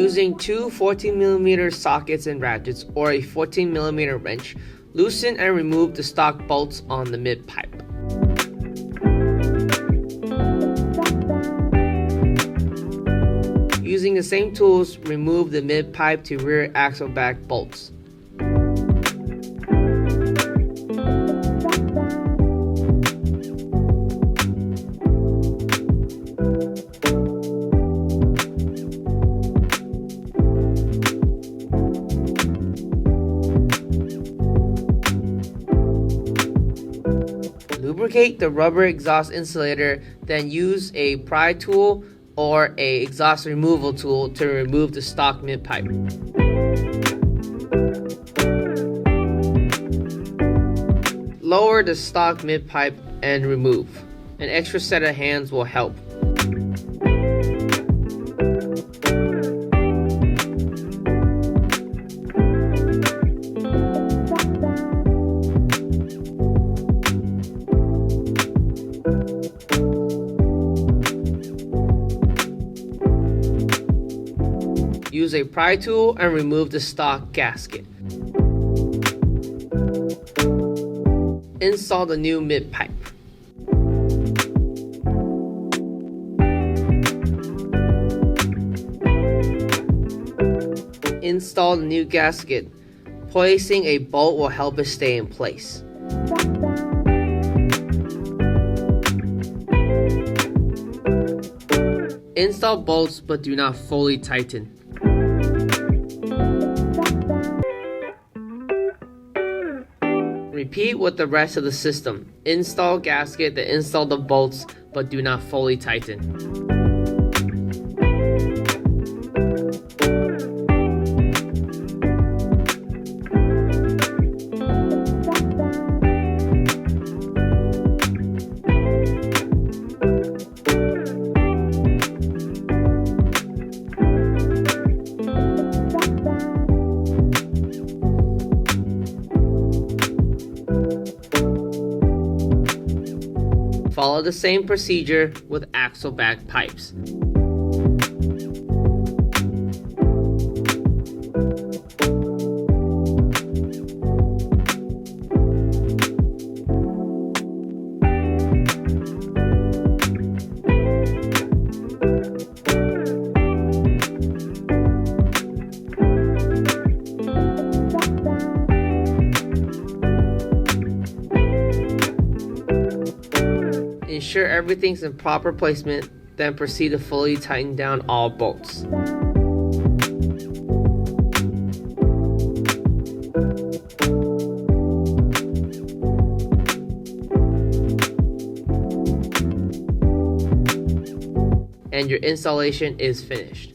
Using two 14mm sockets and ratchets or a 14mm wrench, loosen and remove the stock bolts on the mid-pipe. Using the same tools, remove the mid-pipe to rear axle back bolts. Lubricate the rubber exhaust insulator, then use a pry tool or an exhaust removal tool to remove the stock mid-pipe. Lower the stock mid-pipe and remove. An extra set of hands will help. Use a pry tool and remove the stock gasket. Install the new mid-pipe. Install the new gasket. Placing a bolt will help it stay in place. Install bolts but do not fully tighten. Repeat with the rest of the system. Install gasket, then install the bolts, but do not fully tighten. Follow the same procedure with axle back pipes. Ensure everything's in proper placement, then proceed to fully tighten down all bolts. And your installation is finished.